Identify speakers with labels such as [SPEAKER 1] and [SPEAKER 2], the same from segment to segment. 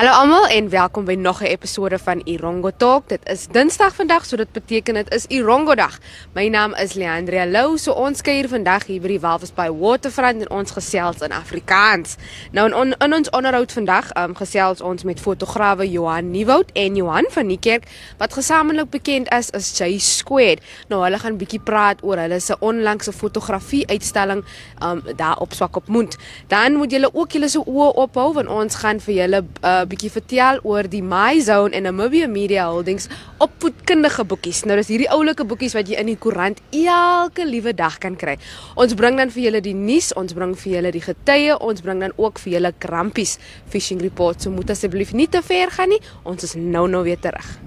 [SPEAKER 1] Hallo almal en welkom by nog 'n episode van Erongo Talk. Dit is Dinsdag vandag, so dit beteken dit is Erongo dag. My naam is Leandria Lou, so ons kuier vandag hier by die Walvisbaai waterfront en ons gesels in Afrikaans. Nou in ons onderhoud vandag gesels ons met Fotograwe Johan Niewoudt en Johann Van Niekerk, wat gesamentlik bekend is as J². Nou hulle gaan bietjie praat oor hulle se onlangse fotografie-uitstalling daar op Swakopmund. Dan moet julle ook julle se oë ophou, want ons gaan vir julle bietjie vertel oor die My Zone en Namibia Media Holdings opvoedkundige boekies. Nou dis hierdie oulike boekies wat jy in die koerant elke liewe dag kan kry. Ons bring dan vir julle die nuus, ons bring vir julle die getuie, ons bring dan ook vir julle krampies fishing report. So moet asseblief nie te ver gaan nie. Ons is nou weer terug.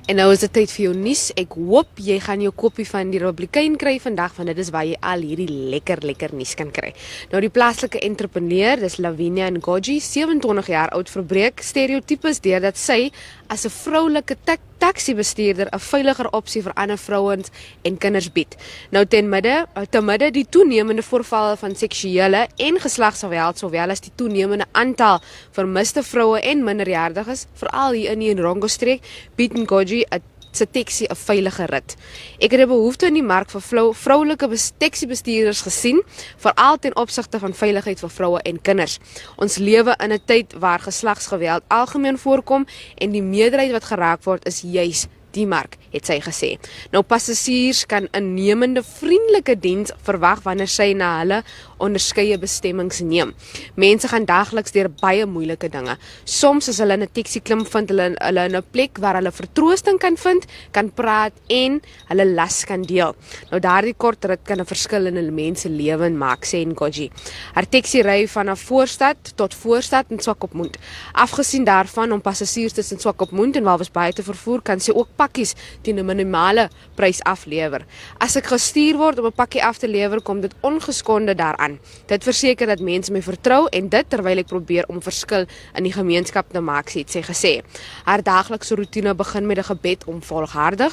[SPEAKER 1] En nou is dit tyd vir jou nuus. Ek hoop jy gaan jou koppie van die Republikein kry vandag, want dit is waar jy al hierdie lekker nuus kan kry. Nou die plaaslike entrepreneur, dis Lavinia Ngoji, 27 jaar oud, verbreek stereotypes deurdat sy as 'n vroulike taxi-bestuurder 'n veiliger opsie vir ander vrouens en kinders bied. Nou ten midde die toenemende voorvalle van seksuele en geslagsgeweld, sowel as die toenemende aantal vermiste vroue en minderjariges, veral hier in die Erongo streek, bied Ngoji se taxi 'n veilige rit. Ek het 'n behoefte in die mark vir vroulike taxi-bestuurders gesien, veral ten opsigte van veiligheid vir vroue en kinders. Ons lewe in 'n tyd waar geslagsgeweld algemeen voorkom en die meerderheid wat geraak word is juis die mark, het sy gesê. Nou passasiers kan 'n innemende, vriendelike diens verwag wanneer sy na hulle onderskeie bestemmings neem. Mense gaan dagliks deur baie moeilike dinge. Soms as hulle in 'n taxi klim, vind hulle in 'n plek waar hulle vertroosting kan vind, kan praat en hulle las kan deel. Nou daardie kort rit kan 'n verskil in 'n mens se lewe maak, sê Ngoji. Haar taxi ry vanaf voorstad tot voorstad in Swakopmund. Afgesien daarvan om passasiers tussen Swakopmund en Walvisbaai te vervoer, kan sy ook pakkies teen 'n minimale prys aflewer. As ek gestuur word om 'n pakkie af te lewer, kom dit ongeskonde daaraan. Dit verseker dat mense my vertrou en dit terwyl ek probeer om 'n verskil in die gemeenskap te maak, het sy gesê. Haar daaglikse roetine begin met 'n gebed om volharding.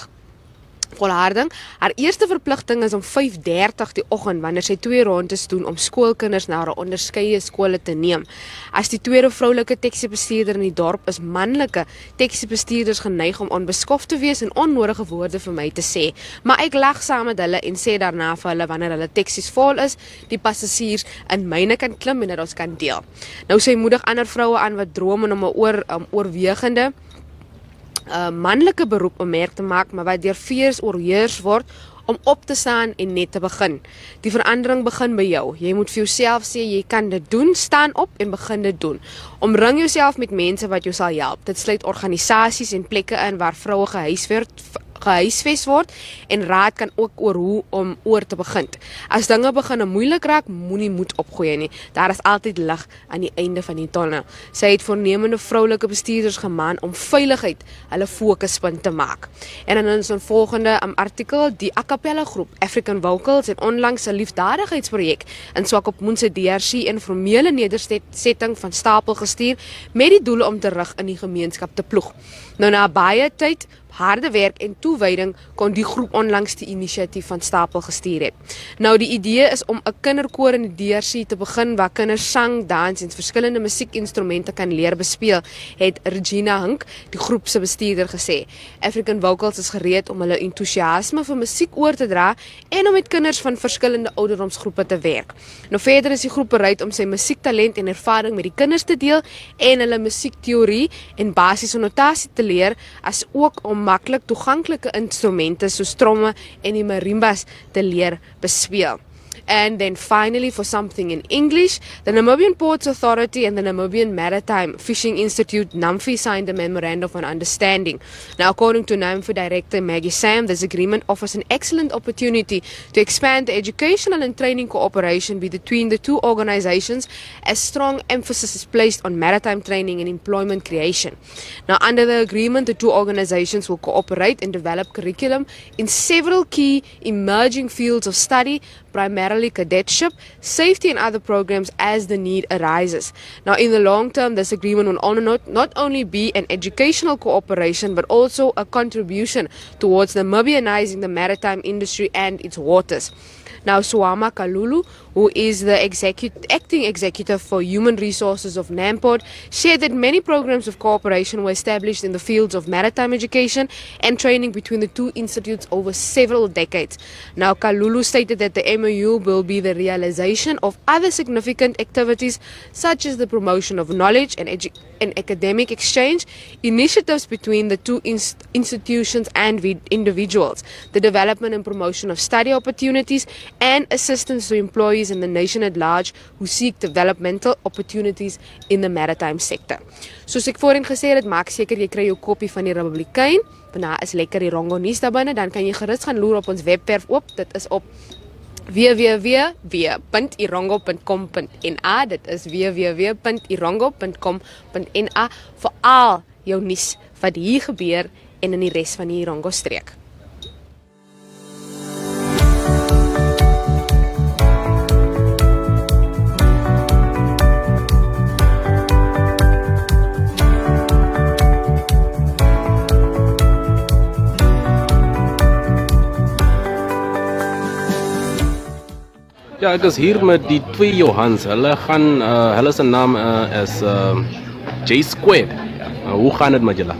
[SPEAKER 1] Haar eerste verpligting is om 5:30 die oggend wanneer sy 2 rondes doen om skoolkinders na 'n onderskeie skole te neem. As die tweede vroulike taxi-bestuurder in die dorp is manlike taxi-bestuurders geneig om onbeskof te wees en onnodige woorde vir my te sê. Maar ek lag saam met hulle en sê daarna vir hulle wanneer hulle taxi's vol is, die passasiers in myne kan klim en dat ons kan deel. Nou sy moedig ander vroue aan wat droom om 'n oorwegende manlike beroep om merk te maak, maar wat deur fears oorheers word om op te staan en net te begin. Die verandering begin by jou. Jy moet vir jouself sê jy kan dit doen, staan op en begin dit doen. Omring jouself met mense wat jou sal help. Dit sluit organisasies en plekke in waar vroue gehuisves word en raad kan ook oor hoe om oor te begin. As dinge begin moeilik raak, moenie moed opgooi nie. Daar is altyd lig aan die einde van die tunnel. Sy het voornemende vroulike bestuurders gemaan om veiligheid hulle fokuspunt te maak. En in ons volgende artikel, die a cappella groep African Vocals en onlangs 'n liefdadigheidsprojek in Swakopmund se DRC informele nedersetting van stapel gestuur met die doel om terug in die gemeenskap te ploeg. Nou na baie tyd, harde werk en toewyding kon die groep onlangs die inisiatief van stapel gestuur het. Nou die idee is om 'n kinderkoor in die DRC te begin waar kinders sang, dans en verskillende musiekinstrumente kan leer bespeel, het Regina Hink, die groep se bestuurder, gesê. African Vocals is gereed om hulle entoesiasme vir musiek oor te dra en om met kinders van verskillende ouderdomsgroepe te werk. Nou verder is die groep bereid om sy musiektalent en ervaring met die kinders te deel en hulle musiekteorie en basiese notasie te leer, as ook om maklik toeganklike instrumente soos tromme en die marimbas te leer bespeel. And then finally, for something in English, the Namibian Ports Authority and the Namibian Maritime Fishing Institute, NAMFI, signed a memorandum of understanding. Now, according to NAMFI Director Maggie Sam, this agreement offers an excellent opportunity to expand the educational and training cooperation between the two organizations, as strong emphasis is placed on maritime training and employment creation. Now, under the agreement, the two organizations will cooperate and develop curriculum in several key emerging fields of study, primarily cadetship, safety and other programs as the need arises. Now, in the long term, this agreement will not only be an educational cooperation, but also a contribution towards Namibianizing the maritime industry and its waters. Now, Swama Kalulu, who is the acting executive for human resources of NAMPORT, shared that many programs of cooperation were established in the fields of maritime education and training between the two institutes over several decades. Now, Kalulu stated that the MOU will be the realization of other significant activities such as the promotion of knowledge and academic exchange, initiatives between the two institutions and individuals, the development and promotion of study opportunities, and assistance to employees in the nation at large who seek developmental opportunities in the maritime sector. Soos ek voorheen gesê het, maak seker jy kry jou kopie van die Republikein. Vandag is lekker Erongo nuus daar binne, dan kan jy gerus gaan loer op ons webwerf oop. Dit is op www.erongo.com.na. Dit is www.erongo.com.na vir al jou nuus wat hier gebeur en in die res van die Erongo streek.
[SPEAKER 2] Ja, ek is hier met die twee Johans. Hulle se naam is J Squared. Hoe gaan dit met julle?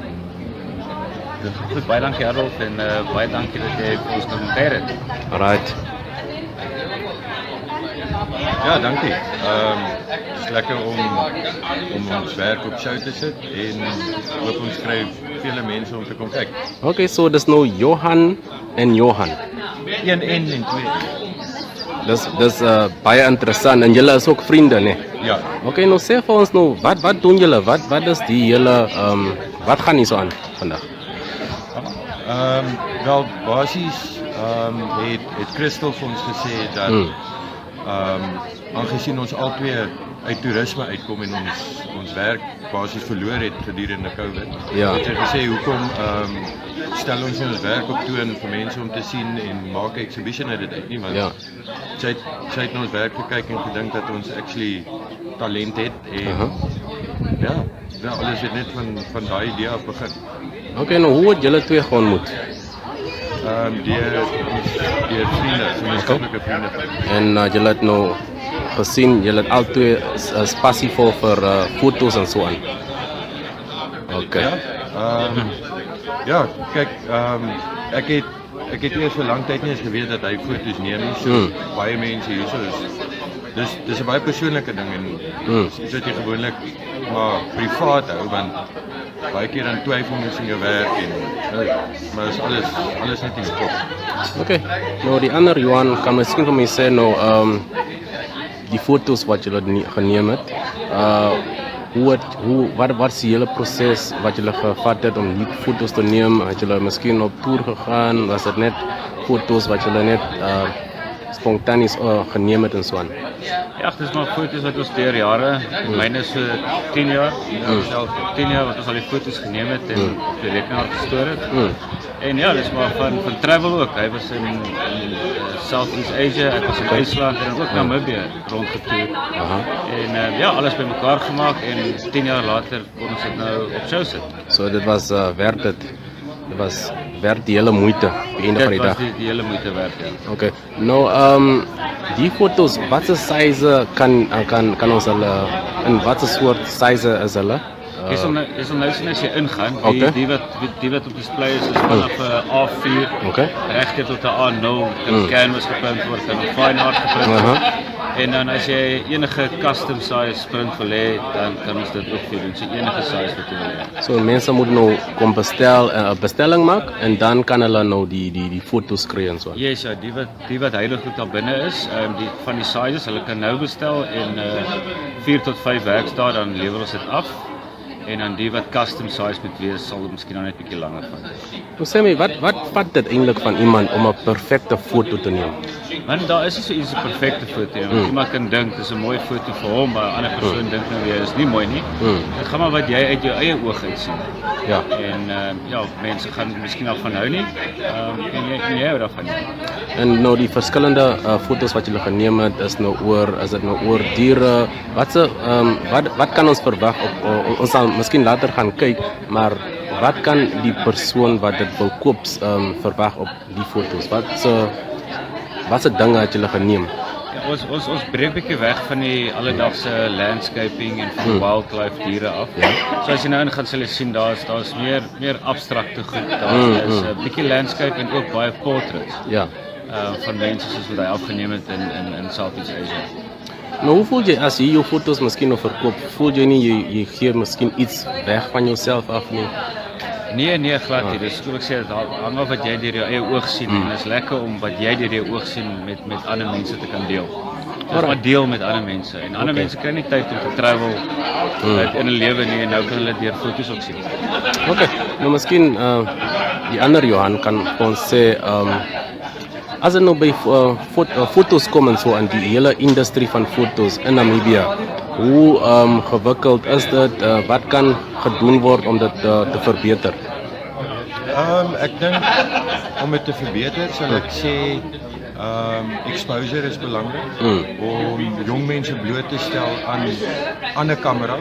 [SPEAKER 3] Dit is goed, baie dankie Adolf en baie dankie dat jy vir ons kom kuier het.
[SPEAKER 2] Alright.
[SPEAKER 4] Ja, dankie. Het is lekker om ons werk op show te sit en hoop ons kry vele mense om te kom kyk.
[SPEAKER 2] Okay, so dis nou Johan en Johan.
[SPEAKER 4] 1 en 2.
[SPEAKER 2] Dis baie interessant en julle is ook vriende, né?
[SPEAKER 4] Ja.
[SPEAKER 2] Okay, nou sê vir ons nou, wat doen julle? Wat is die hele wat gaan hier so aan vandag?
[SPEAKER 4] Wel basies het Christel vir ons gesê dat aangezien ons albei uit toerisme uitkom en ons werk basies verloor het gedurende COVID.
[SPEAKER 2] Ja.
[SPEAKER 4] Het sy gesê hoekom stel ons ons werk op toon vir mense om te sien en maak 'n exhibition uit dit uit nie, want
[SPEAKER 2] Ja.
[SPEAKER 4] sy het na ons werk gekyk en gedink dat ons actually talent het en ja, alles het net van daai idee af begin.
[SPEAKER 2] Okay, nou hoe het julle twee geontmoet?
[SPEAKER 4] Deur vriende, gemeenskaplike vriende.
[SPEAKER 2] En julle het nou gesien, julle het albei is passievol vir foto's en so aan. Okay.
[SPEAKER 4] Ja, kyk, ek het eers vir lang tyd nie eens geweet dat hy foto's neem nie. So baie mense hierso is. Dis 'n baie persoonlike ding en iets wat jy gewoonlik maar privaat hou, want baie keer dan twyfel mense in jou werk en maar is alles net in die kop.
[SPEAKER 2] Okay. Nou die ander Johan kan miskien vir my sê nou die foto's wat julle geneem het. Wat was die hele proses wat julle gevat het om die foto's te neem? Het julle miskien op toer gegaan? Was dit net foto's wat julle net spontaneous geneem het en so aan?
[SPEAKER 3] Ja, dit is maar foto's wat ons deur jare, myne is 10 jaar, self 10 jaar wat ons al die foto's geneem het en die rekenaar gestoor het. En ja, dit is maar van travel ook. Hy was in Southeast Asia, ek was in IJsland en ook Namibië rondgetoer. En ja, alles by mekaar gemaak en 10 jaar later kon ons dit nou op show sit.
[SPEAKER 2] So dit was werd dit. Dit was werd die hele moeite op die einde van die dag.
[SPEAKER 3] Dit was die hele moeite werd, ja.
[SPEAKER 2] Okay. Nou die foto's, wat se size kan ons hulle in watter soort size is hulle?
[SPEAKER 3] Is om nou sien as jy ingaan, die wat op display is vanaf A4
[SPEAKER 2] Okay.
[SPEAKER 3] regte tot 'n A0, kan canvas geprint word, kan fine art geprint word. En dan as jy enige custom size print wil hê, dan kan ons dit ook vir jou doen. So enige size wat jy wil hê.
[SPEAKER 2] So mense moet nou kom bestelling maak en dan kan hulle nou die foto's kry en so.
[SPEAKER 3] Yes, ja, die wat heiliglik daar binne is, die van die sizes, hulle kan nou bestel en 4 tot 5 werkdae dan lewer ons dit af. En dan die wat custom size moet wees, sal dit miskien nog net 'n bietjie langer vat.
[SPEAKER 2] Nou sê my, wat vat dit eintlik van iemand om 'n perfekte foto te neem?
[SPEAKER 3] Want daar is nie so iets 'n perfekte foto nie. Iemand kan dink dis 'n mooi foto vir hom, maar 'n ander persoon dink nou weer is nie mooi nie. Dit gaan maar wat jy uit jou eie oog uit sien.
[SPEAKER 2] Ja.
[SPEAKER 3] En mense gaan miskien af van hou nie. En jy hou daarvan nie.
[SPEAKER 2] En nou die verskillende foto's wat julle geneem het, is dit nou oor diere? Wat kan ons verwag op ons sal miskien later gaan kyk, maar wat kan die persoon wat dit wil koop verwag op die foto's? Wat se dinge het julle geneem?
[SPEAKER 3] Ja, ons breek 'n bietjie weg van die alledagse landscaping en van wildlife diere af. Ja. So as jy nou in gaan sal jy sien daar's meer abstrakte goed. Daar is 'n bietjie landscape en ook baie portraits.
[SPEAKER 2] Ja.
[SPEAKER 3] Van mense soos wat hy afgeneem het in Southeast Asia.
[SPEAKER 2] Nou hoe voel jy as jy jou foto's miskien nog verkoop? Voel jy nie jy gee miskien iets weg van jouself af nie?
[SPEAKER 3] Nee, glad nie. Dis soos ek sê, dit hang af wat jy deur jou eie oog sien en dit is lekker om wat jy deur jou oog sien met ander mense te kan deel. Dis maar deel met ander mense en ander mense kry nie tyd om te travel in 'n lewe nie en nou kan hulle deur foto's ook sien.
[SPEAKER 2] Okay, nou miskien die ander Johan kan ons sê as dit nou by foto's kom en so aan die hele industrie van foto's in Namibië, hoe gewikkeld is dit? Wat kan gedoen word om dit te verbeter?
[SPEAKER 4] Ek dink om dit te verbeter sal ek sê exposure is belangrik om jong mense bloot te stel aan 'n kamera.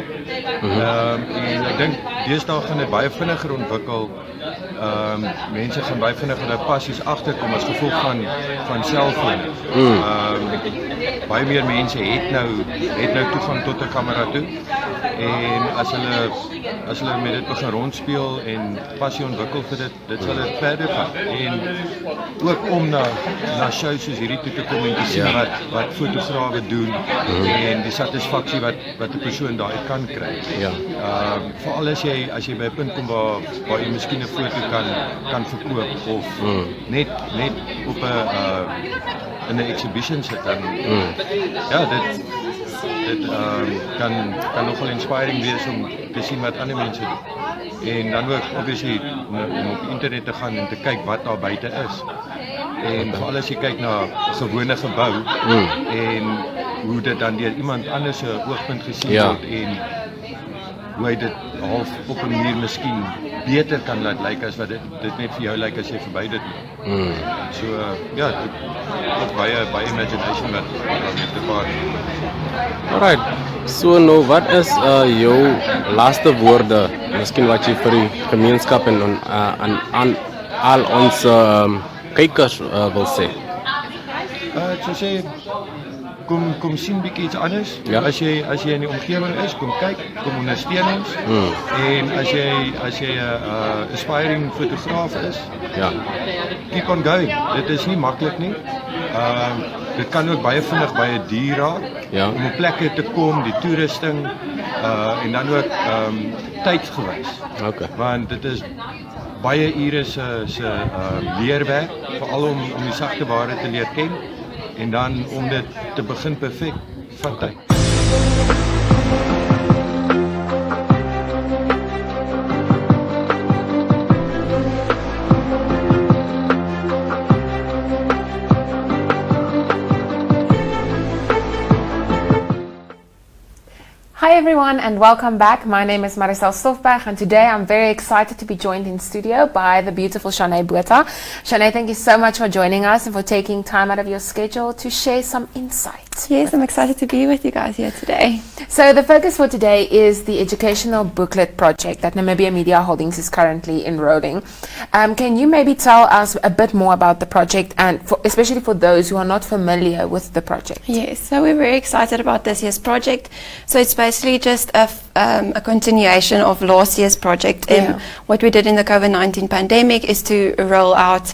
[SPEAKER 4] En ek dink deesdae gaan dit baie vinniger ontwikkel. Mense gaan baie vinnig hulle passies agterkom as gevolg van selfone. Baie meer mense het nou toegang tot 'n kamera toe. En as hulle met dit begin rondspeel en passie ontwikkel vir dit sal dit verder gaan. En ook om na shows soos hierdie toe te kom en te sien wat fotograwe doen en die satisfaksie wat 'n persoon daai kan kry.
[SPEAKER 2] Ja.
[SPEAKER 4] Veral as jy by 'n punt kom waar jy miskien 'n foto kan verkoop of net op 'n exhibition sit dan. Ja, dit kan nogal inspiring wees om te sien wat ander mense doen. En dan ook obviously om op die internet te gaan en te kyk wat daar buite is. En veral as jy kyk na 'n gewone gebou en hoe dit dan deur iemand anders se oogpunt gesien word en hoe hy dit half op 'n manier miskien beter kan laat lyk as wat dit net vir jou lyk as jy verby dit loop. So ja, dit baie imagination wat met te paart.
[SPEAKER 2] Alright. So nou wat is jou laaste woorde, miskien wat jy vir die gemeenskap en aan al ons kykers wil sê?
[SPEAKER 4] Ek sou sê kom sien bietjie iets anders.
[SPEAKER 2] Ja.
[SPEAKER 4] As jy in die omgewing is, kom kyk, kom ondersteun ons. En as jy 'n aspiring fotograaf is, keep on going. Dit is nie maklik nie. Dit kan ook baie vinnig baie duur raak om op plekke te kom, die toerusting en dan ook tydsgewys.
[SPEAKER 2] Okay.
[SPEAKER 4] Want dit is baie ure se leerwerk, veral om die sagte ware te leer ken en dan om dit te begin perfek vat tyd.
[SPEAKER 5] Hi everyone and welcome back. My name is Maricel Stoffberg and today I'm very excited to be joined in studio by the beautiful Shanae Botha. Shanae, thank you so much for joining us and for taking time out of your schedule to share some insight.
[SPEAKER 6] Yes, I'm excited to be with you guys here today.
[SPEAKER 5] So the focus for today is the educational booklet project that Namibia Media Holdings is currently enrolling. Can you maybe tell us a bit more about the project and especially for those who are not familiar with the project?
[SPEAKER 6] Yes, so we're very excited about this year's project. So it's basically just a continuation of last year's project. What we did in the COVID-19 pandemic is to roll out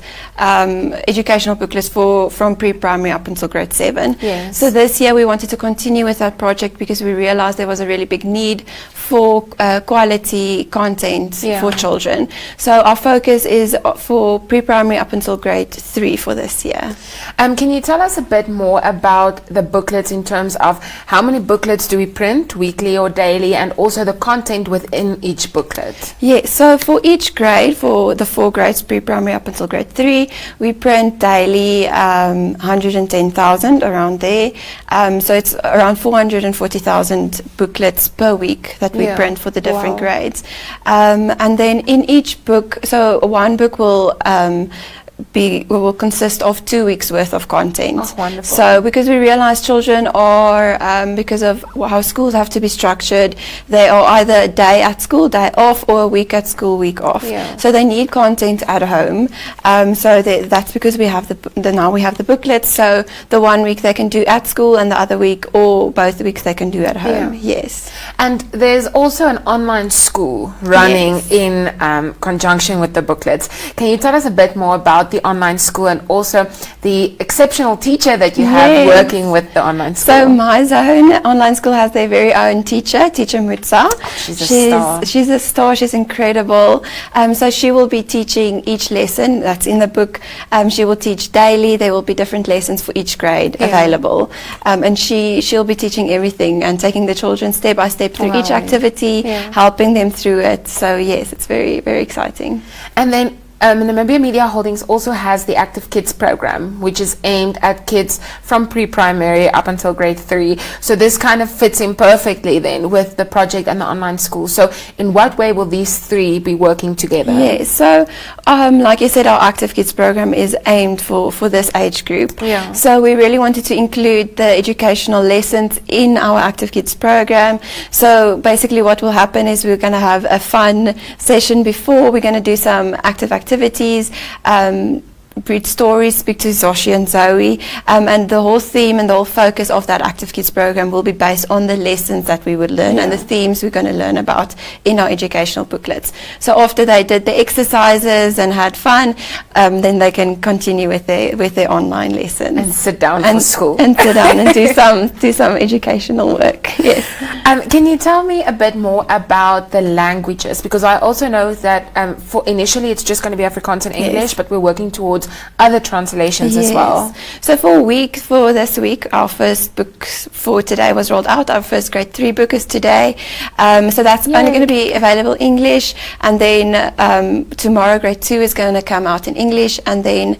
[SPEAKER 6] educational booklets from pre-primary up until grade 7.
[SPEAKER 5] Yes.
[SPEAKER 6] So this year we wanted to continue with that project because we realized there was a really big need for quality content for children. So our focus is for pre-primary up until grade 3 for this year.
[SPEAKER 5] Can you tell us a bit more about the booklets in terms of how many booklets do we print, weekly or daily, and also the content within each booklet?
[SPEAKER 6] Yes, so for each grade, for the 4 grades, pre-primary up until grade 3, we print daily 110,000 around there. So it's around 440,000 booklets per week that we print for the different grades. And then in each book, so one book will consist of 2 weeks worth of content.
[SPEAKER 5] Oh, wonderful.
[SPEAKER 6] So because we realize children are, because of how schools have to be structured, they are either a day at school, day off, or a week at school, week off. So they need content at home. So that's because we have now we have the booklets. So the 1 week they can do at school, and the other week or both weeks they can do at home. Yes.
[SPEAKER 5] And there's also an online school running in conjunction with the booklets. Can you tell us a bit more about the online school and also the exceptional teacher that you have working with the online school?
[SPEAKER 6] So my zone online school has their very own teacher Mutsa.
[SPEAKER 5] She's a star.
[SPEAKER 6] She's a star. She's incredible. So she will be teaching each lesson that's in the book. She will teach daily. There will be different lessons for each grade available. And she'll be teaching everything and taking the children step by step through each activity, helping them through it. So yes, it's very, very exciting.
[SPEAKER 5] And then Namibia Media Holdings also has the Active Kids program, which is aimed at kids from pre-primary up until grade 3. So this kind of fits in perfectly then with the project and the online school. So in what way will these 3 be working together?
[SPEAKER 6] Yes, so like you said, our Active Kids program is aimed for this age group. So we really wanted to include the educational lessons in our Active Kids program. So basically what will happen is we're going to have a fun session before. We're going to do some activities, read stories, speak to Zoshi and Zoe, and the whole theme and the whole focus of that Active Kids program will be based on the lessons that we would learn and the themes we're going to learn about in our educational booklets. So after they did the exercises and had fun, then they can continue with their online lessons
[SPEAKER 5] and sit down for school
[SPEAKER 6] and sit down and do some educational work. Yes.
[SPEAKER 5] Can you tell me a bit more about the languages? Because I also know that for initially it's just going to be Afrikaans and English, but we're working towards other translations as well.
[SPEAKER 6] So for this week, our first book for today was rolled out. Our first grade 3 book is today. So that's only going to be available English, and then tomorrow grade 2 is going to come out in English, and then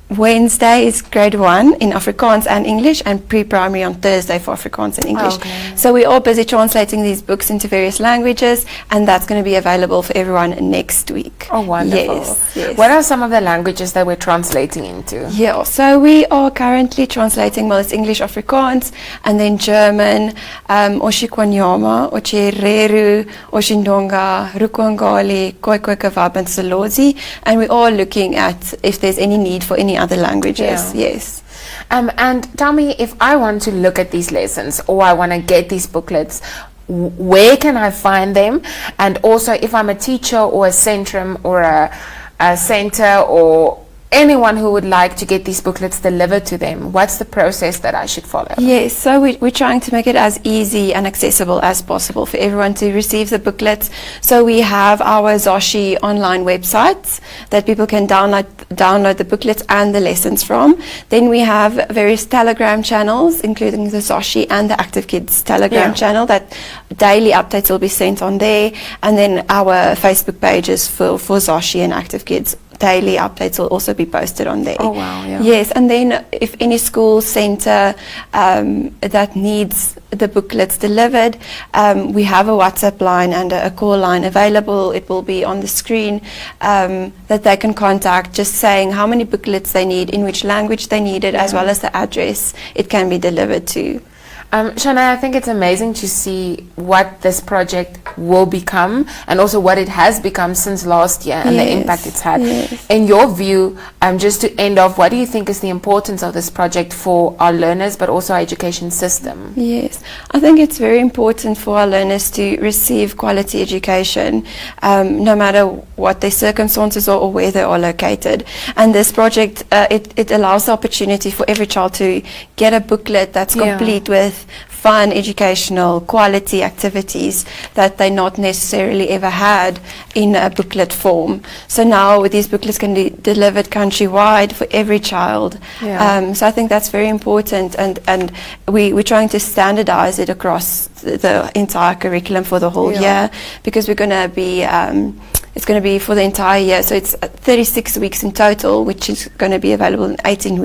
[SPEAKER 6] Wednesday is grade 1 in Afrikaans and English, and pre-primary on Thursday for Afrikaans and English. So we're all busy translating these books into various languages, and that's going to be available for everyone next week.
[SPEAKER 5] Oh, wonderful.
[SPEAKER 6] Yes.
[SPEAKER 5] What are some of the languages that we're translating into?
[SPEAKER 6] Yeah, so we are currently translating, well, it's English, Afrikaans, and then German, Oshikwanyama, Ochireru, Oshindonga, Rukwangali, Khoikhoi and Solodzi, and we're all looking at if there's any need for any other languages. Yes.
[SPEAKER 5] And tell me, if I want to look at these lessons or I want to get these booklets, where can I find them? And also, if I'm a teacher or a centrum or a center or anyone who would like to get these booklets delivered to them, what's the process that I should follow?
[SPEAKER 6] Yes, so we're trying to make it as easy and accessible as possible for everyone to receive the booklets. So we have our Zoshi online websites that people can download the booklets and the lessons from. Then we have various Telegram channels, including the Zoshi and the Active Kids Telegram channel, that daily updates will be sent on there. And then our Facebook pages for Zoshi and Active Kids. Daily updates will also be posted on there.
[SPEAKER 5] Oh wow,
[SPEAKER 6] Yes, and then if any school centre that needs the booklets delivered, we have a WhatsApp line and a call line available. It will be on the screen that they can contact, just saying how many booklets they need, in which language they need it, as well as the address it can be delivered to.
[SPEAKER 5] Shanae, I think it's amazing to see what this project will become and also what it has become since last year and the impact it's had.
[SPEAKER 6] Yes.
[SPEAKER 5] In your view, just to end off, what do you think is the importance of this project for our learners but also our education system?
[SPEAKER 6] Yes, I think it's very important for our learners to receive quality education, no matter what their circumstances are or where they are located. And this project, it allows the opportunity for every child to get a booklet that's complete with fun, educational, quality activities that they not necessarily ever had in a booklet form. So now these booklets can be delivered countrywide for every child. So I think that's very important, and we're trying to standardize it across the entire curriculum for the whole year, because we're going to be it's going to be for the entire year, so it's 36 weeks in total, which is going to be available in 18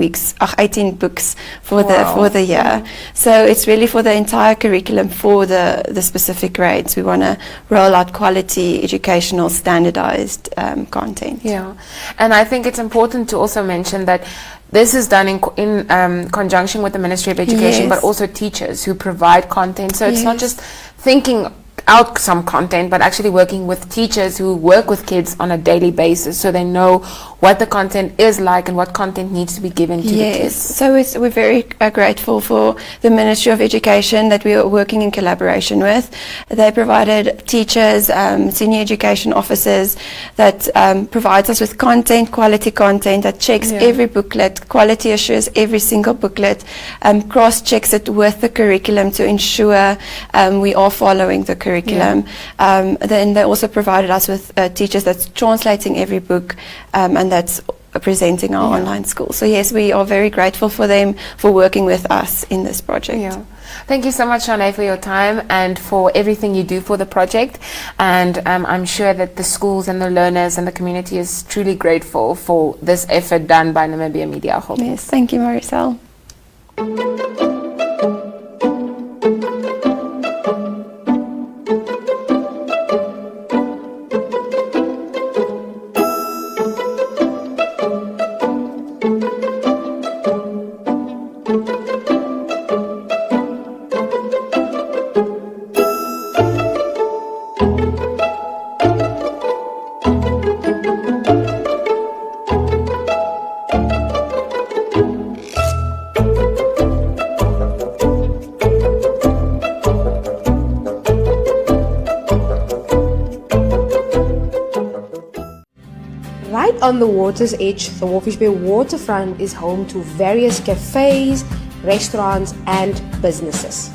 [SPEAKER 6] books for the year. So it's really for the entire curriculum for the specific grades. We want to roll out quality, educational, standardized content.
[SPEAKER 5] Yeah, and I think it's important to also mention that this is done in conjunction with the Ministry of Education, but also teachers who provide content. So it's not just thinking out some content, but actually working with teachers who work with kids on a daily basis, so they know what the content is like and what content needs to be given to the kids.
[SPEAKER 6] So we're very grateful for the Ministry of Education that we are working in collaboration with. They provided teachers, senior education officers that provides us with content, quality content that checks every booklet, quality assures every single booklet, cross-checks it with the curriculum to ensure we are following the curriculum. Then they also provided us with teachers that's translating every book and that's presenting our online school. So yes, we are very grateful for them for working with us in this project.
[SPEAKER 5] Thank you so much, Shanae, for your time and for everything you do for the project. And I'm sure that the schools and the learners and the community is truly grateful for this effort done by Namibia Media Holdings.
[SPEAKER 6] Yes, thank you, Maricel.
[SPEAKER 1] On the water's edge, the Walvisbaai waterfront is home to various cafes, restaurants, and businesses.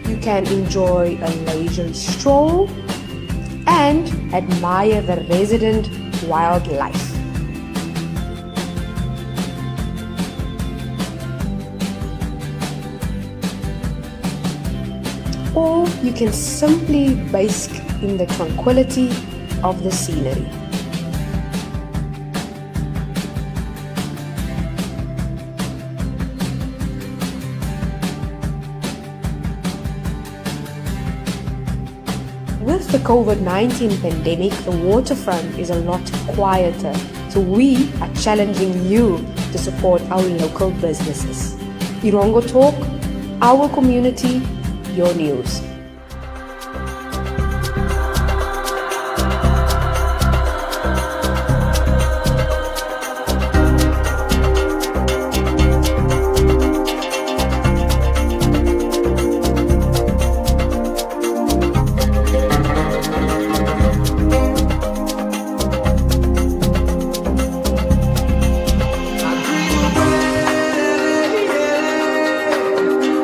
[SPEAKER 1] You can enjoy a leisurely stroll and admire the resident wildlife. Or you can simply bask in the tranquility of the scenery. With the COVID-19 pandemic, the waterfront is a lot quieter, so we are challenging you to support our local businesses. Erongo Talk, our community, your news.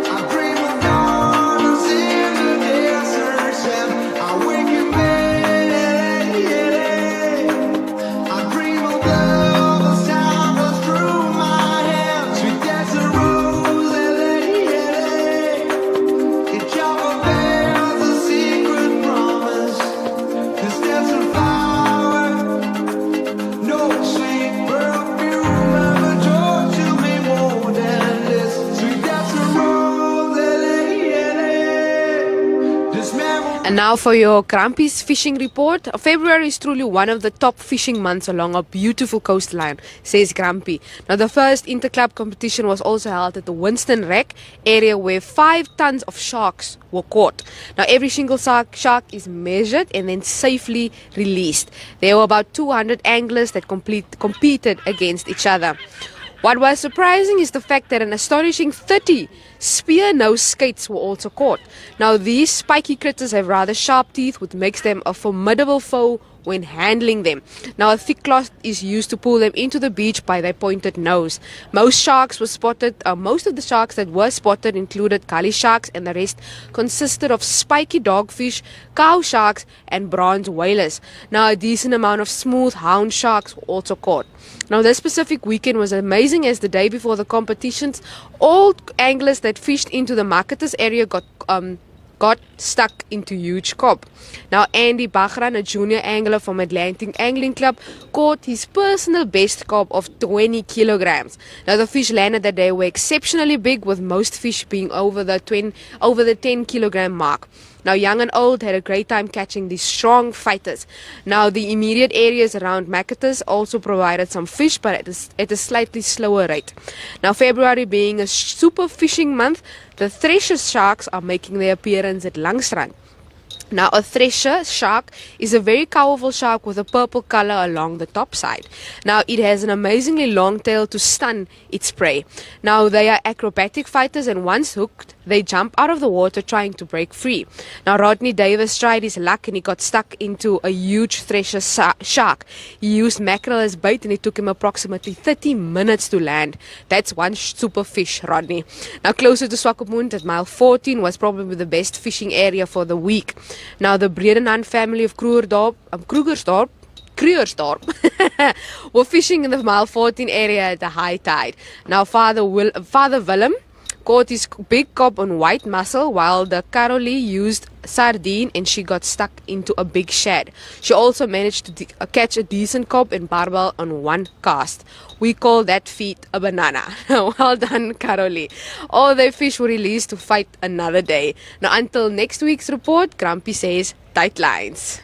[SPEAKER 7] I dream of dawn in
[SPEAKER 1] And now for your Grumpy's fishing report. February is truly one of the top fishing months along a beautiful coastline, says Grumpy. Now the first interclub competition was also held at the Winston Wreck area where 5 tons of sharks were caught. Now every single shark is measured and then safely released. There were about 200 anglers that competed against each other. What was surprising is the fact that an astonishing 30 spear nose skates were also caught. Now these spiky critters have rather sharp teeth, which makes them a formidable foe when handling them. Now a thick cloth is used to pull them into the beach by their pointed nose. Most of the sharks that were spotted included gully sharks, and the rest consisted of spiky dogfish, cow sharks and bronze whalers. Now a decent amount of smooth hound sharks were also caught. Now this specific weekend was amazing, as the day before the competitions, all anglers that fished into the marketers area got stuck into huge cob. Now Andy Bagran, a junior angler from Atlantic Angling Club, caught his personal best cob of 20 kilograms. Now the fish landed that day were exceptionally big, with most fish being over the 10 kilogram mark. Now young and old had a great time catching these strong fighters. Now the immediate areas around Marketers also provided some fish, but at a slightly slower rate. Now February being a super fishing month, the thresher sharks are making their appearance at Langstrand. Now a thresher shark is a very powerful shark with a purple color along the top side. Now it has an amazingly long tail to stun its prey. Now they are acrobatic fighters, and once hooked, they jump out of the water trying to break free. Now Rodney Davis tried his luck and he got stuck into a huge thresher shark. He used mackerel as bait and it took him approximately 30 minutes to land. That's one super fish, Rodney. Now closer to Swakopmund at mile 14 was probably the best fishing area for the week. Now the Bredenhand family of Krugersdorp were fishing in the mile 14 area at the high tide. Now Father Willem caught his big cob on white mussel, while the Carolee used sardine and she got stuck into a big shad. She also managed to catch a decent cob and barbel on one cast. We call that feat a banana. Well done, Carolee. All their fish were released to fight another day. Now until next week's report, Grumpy says tight lines.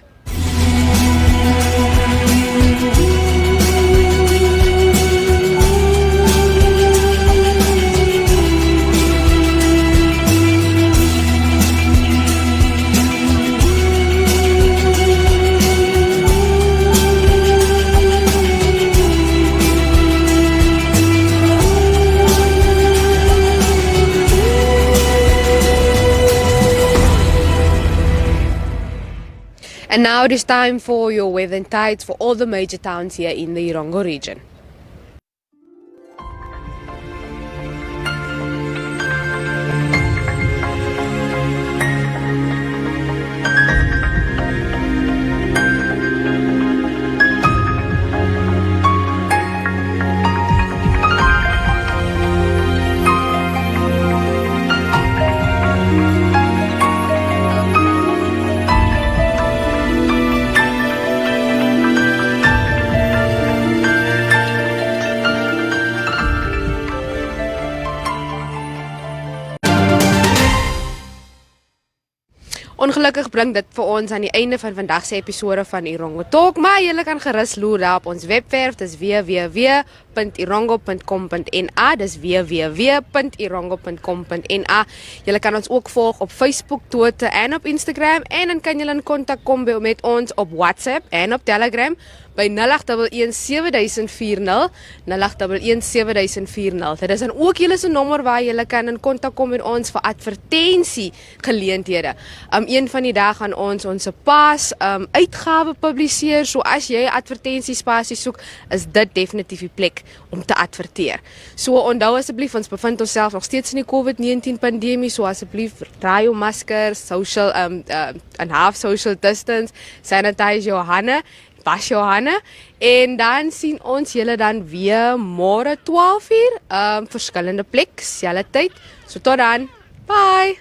[SPEAKER 1] And now it is time for your weather and tides for all the major towns here in the Erongo region. Ongelukkig bring dit vir ons aan die einde van vandag se episode van Erongo Talk, maar julle kan gerus loer daar op ons webwerf, dis www.erongo.com.na, dis www.erongo.com.na. Julle kan ons ook volg op Facebook, Twitter en op Instagram, en dan kan julle in kontak kom met ons op WhatsApp en op Telegram by 08117040, 08117040. Dit is dan ook julle se nommer waar julle kan in kontak kom met ons vir advertensie geleenthede. Een van die dae gaan ons paas uitgawe publiseer, so as jy advertensiespasie soek, is dit definitief die plek om te adverteer. So onthou asseblief, ons bevind onsself nog steeds in die COVID-19 pandemie, so asseblief draai jou masker, social and half social distance, sanitize jou hande, was jou hande, en dan sien ons julle dan weer môre 12 uur, verskillende plek, selfde tyd. So tot dan, bye!